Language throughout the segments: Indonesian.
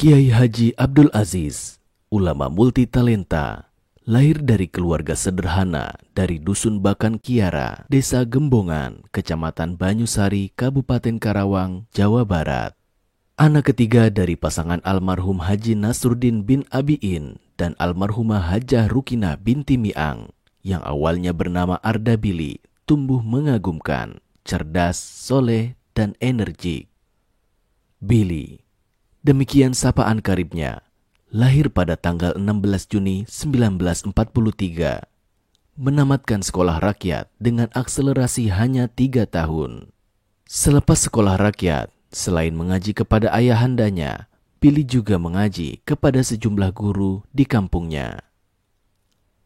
Kiai Haji Abdul Aziz, ulama multitalenta, lahir dari keluarga sederhana dari Dusun Bakan Kiara, Desa Gembongan, Kecamatan Banyusari, Kabupaten Karawang, Jawa Barat. Anak ketiga dari pasangan almarhum Haji Nasruddin bin Abiin dan almarhumah Hajah Rukinah binti Miang, yang awalnya bernama Arda Billy, tumbuh mengagumkan, cerdas, soleh, dan energik. Billy, demikian sapaan karibnya, lahir pada tanggal 16 Juni 1943. Menamatkan sekolah rakyat dengan akselerasi hanya 3 tahun. Selepas sekolah rakyat, selain mengaji kepada ayahandanya, Billy juga mengaji kepada sejumlah guru di kampungnya.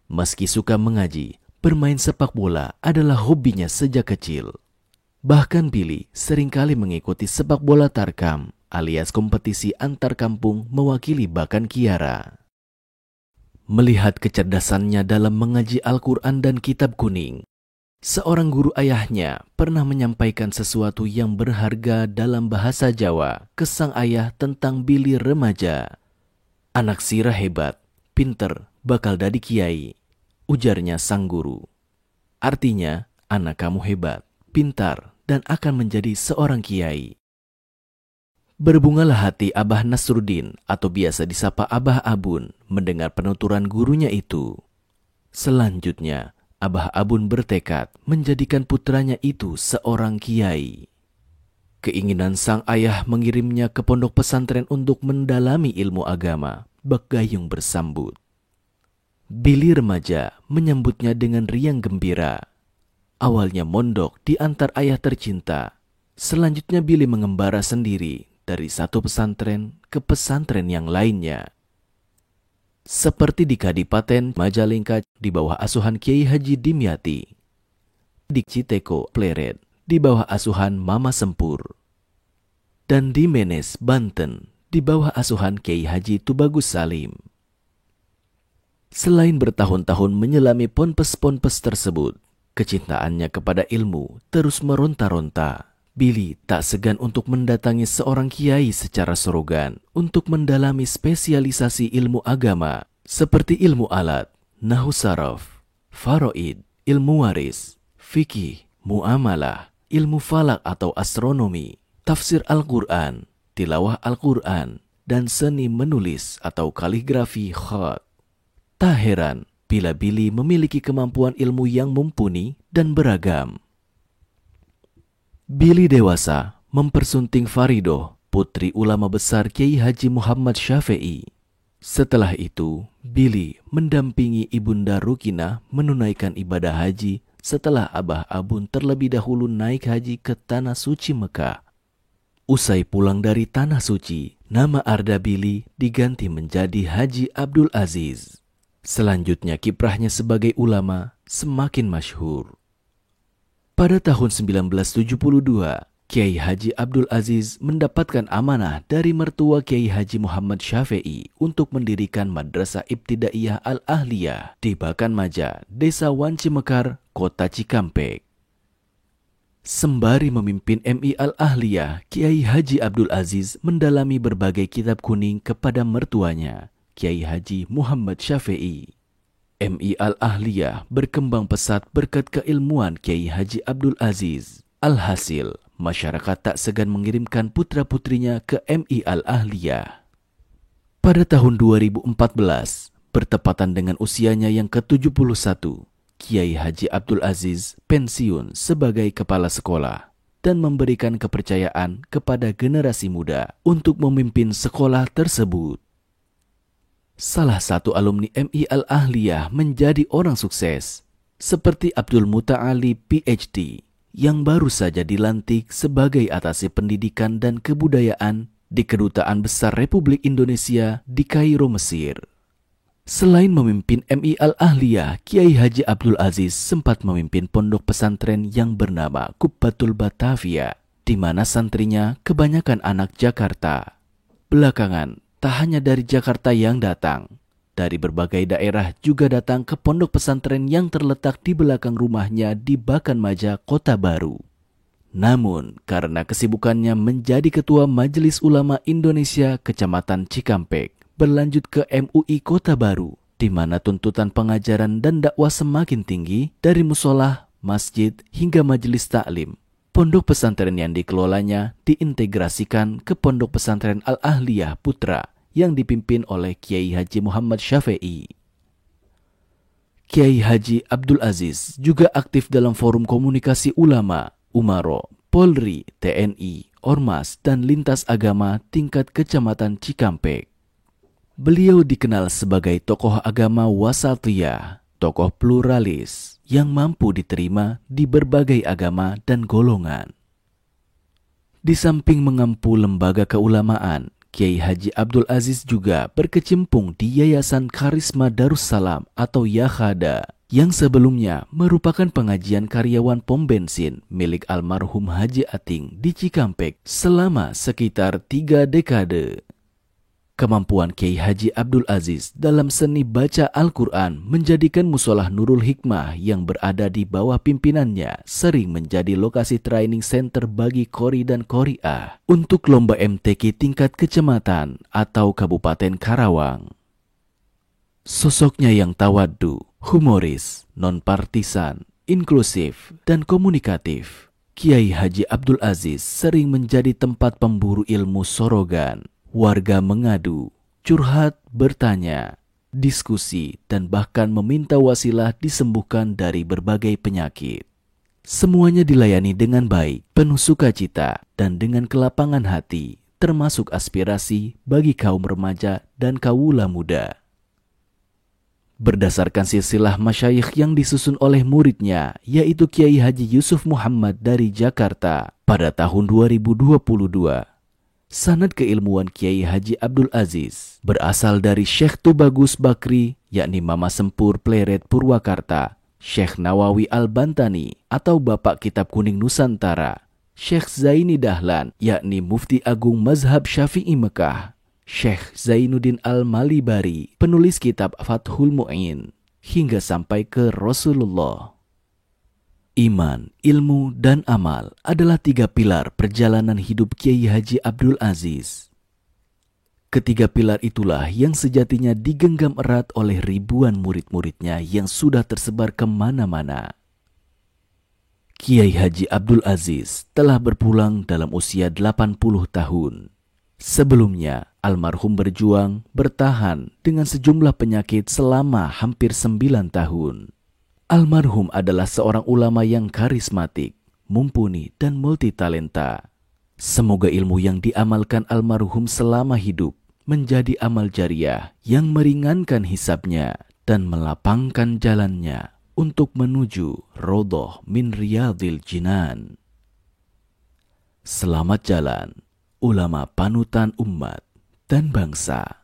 Meski suka mengaji, bermain sepak bola adalah hobinya sejak kecil. Bahkan Billy seringkali mengikuti sepak bola tarkam alias kompetisi antar kampung mewakili Bakan Kiara. Melihat kecerdasannya dalam mengaji Al-Quran dan Kitab Kuning, seorang guru ayahnya pernah menyampaikan sesuatu yang berharga dalam bahasa Jawa ke sang ayah tentang Billy remaja. "Anak sira hebat, pinter, bakal dadi kiai," ujarnya sang guru. Artinya, anak kamu hebat, pintar, dan akan menjadi seorang kiai. Berbungalah hati Abah Nasruddin atau biasa disapa Abah Abun mendengar penuturan gurunya itu. Selanjutnya, Abah Abun bertekad menjadikan putranya itu seorang kiai. Keinginan sang ayah mengirimnya ke pondok pesantren untuk mendalami ilmu agama bak gayung bersambut. Billy remaja menyambutnya dengan riang gembira. Awalnya mondok di antar ayah tercinta. Selanjutnya Billy mengembara sendiri dari satu pesantren ke pesantren yang lainnya. Seperti di Kadipaten Majalengka di bawah asuhan Kiai Haji Dimyati, di Citeko, Pleret di bawah asuhan Mama Sempur, dan di Menes, Banten di bawah asuhan Kiai Haji Tubagus Salim. Selain bertahun-tahun menyelami ponpes-ponpes tersebut, kecintaannya kepada ilmu terus meronta-ronta. Billy tak segan untuk mendatangi seorang kiai secara sorogan untuk mendalami spesialisasi ilmu agama seperti ilmu alat, nahu saraf, faraid, ilmu waris, fikih, muamalah, ilmu falak atau astronomi, tafsir Al-Quran, tilawah Al-Quran, dan seni menulis atau kaligrafi khat. Tak heran bila Billy memiliki kemampuan ilmu yang mumpuni dan beragam. Billy dewasa mempersunting Faridoh, putri ulama besar Kiai Haji Muhammad Syafi'i. Setelah itu, Billy mendampingi Ibunda Rukinah menunaikan ibadah haji setelah Abah Abun terlebih dahulu naik haji ke Tanah Suci Mekah. Usai pulang dari Tanah Suci, nama Arda Billy diganti menjadi Haji Abdul Aziz. Selanjutnya kiprahnya sebagai ulama semakin masyhur. Pada tahun 1972, Kiai Haji Abdul Aziz mendapatkan amanah dari mertua Kiai Haji Muhammad Syafi'i untuk mendirikan Madrasah Ibtidaiyah Al-Ahliyah di Bakan Maja, Desa Wanci Mekar, Kota Cikampek. Sembari memimpin MI Al-Ahliyah, Kiai Haji Abdul Aziz mendalami berbagai kitab kuning kepada mertuanya, Kiai Haji Muhammad Syafi'i. MI Al-Ahliyah berkembang pesat berkat keilmuan Kiai Haji Abdul Aziz. Alhasil, masyarakat tak segan mengirimkan putra-putrinya ke MI Al-Ahliyah. Pada tahun 2014, bertepatan dengan usianya yang ke-71, Kiai Haji Abdul Aziz pensiun sebagai kepala sekolah dan memberikan kepercayaan kepada generasi muda untuk memimpin sekolah tersebut. Salah satu alumni MI Al-Ahliyah menjadi orang sukses, seperti Abdul Muta'ali PhD, yang baru saja dilantik sebagai atase pendidikan dan kebudayaan di Kedutaan Besar Republik Indonesia di Kairo, Mesir. Selain memimpin MI Al-Ahliyah, Kiai Haji Abdul Aziz sempat memimpin pondok pesantren yang bernama Kubbatul Batavia, di mana santrinya kebanyakan anak Jakarta. Belakangan, tak hanya dari Jakarta yang datang, dari berbagai daerah juga datang ke pondok pesantren yang terletak di belakang rumahnya di Bakan Maja, Kota Baru. Namun, karena kesibukannya menjadi Ketua Majelis Ulama Indonesia Kecamatan Cikampek, berlanjut ke MUI Kota Baru, di mana tuntutan pengajaran dan dakwah semakin tinggi dari musola, masjid, hingga majelis taklim. Pondok pesantren yang dikelolanya diintegrasikan ke Pondok Pesantren Al-Ahliyah Putra yang dipimpin oleh Kiai Haji Muhammad Syafi'i. Kiai Haji Abdul Aziz juga aktif dalam forum komunikasi ulama, Umaro, Polri, TNI, Ormas, dan lintas agama tingkat Kecamatan Cikampek. Beliau dikenal sebagai tokoh agama wasatiyah, tokoh pluralis yang mampu diterima di berbagai agama dan golongan. Di samping mengampu lembaga keulamaan, Kiai Haji Abdul Aziz juga berkecimpung di Yayasan Karisma Darussalam atau Yakhada, yang sebelumnya merupakan pengajian karyawan pom bensin milik almarhum Haji Ating di Cikampek selama sekitar 3 dekade. Kemampuan Kiai Haji Abdul Aziz dalam seni baca Al-Quran menjadikan Musolah Nurul Hikmah yang berada di bawah pimpinannya sering menjadi lokasi training center bagi qori dan qori'ah untuk lomba MTQ tingkat kecamatan atau Kabupaten Karawang. Sosoknya yang tawaddu, humoris, non-partisan, inklusif, dan komunikatif, Kiai Haji Abdul Aziz sering menjadi tempat pemburu ilmu sorogan. Warga mengadu, curhat, bertanya, diskusi, dan bahkan meminta wasilah disembuhkan dari berbagai penyakit. Semuanya dilayani dengan baik, penuh sukacita, dan dengan kelapangan hati, termasuk aspirasi bagi kaum remaja dan kawula muda. Berdasarkan silsilah masyayikh yang disusun oleh muridnya, yaitu Kiai Haji Yusuf Muhammad dari Jakarta pada tahun 2022, sanad keilmuan Kiai Haji Abdul Aziz berasal dari Syekh Tubagus Bakri, yakni Mama Sempur Pleret Purwakarta, Syekh Nawawi Al-Bantani atau Bapak Kitab Kuning Nusantara, Syekh Zaini Dahlan, yakni Mufti Agung Mazhab Syafi'i Mekah, Syekh Zainuddin Al-Malibari, penulis kitab Fathul Mu'in, hingga sampai ke Rasulullah. Iman, ilmu, dan amal adalah 3 pilar perjalanan hidup Kiai Haji Abdul Aziz. Ketiga pilar itulah yang sejatinya digenggam erat oleh ribuan murid-muridnya yang sudah tersebar kemana-mana. Kiai Haji Abdul Aziz telah berpulang dalam usia 80 tahun. Sebelumnya, almarhum berjuang, bertahan dengan sejumlah penyakit selama hampir 9 tahun. Almarhum adalah seorang ulama yang karismatik, mumpuni, dan multitalenta. Semoga ilmu yang diamalkan almarhum selama hidup menjadi amal jariah yang meringankan hisabnya dan melapangkan jalannya untuk menuju Rodhoh min Riyadhil Jinan. Selamat jalan, ulama panutan umat dan bangsa.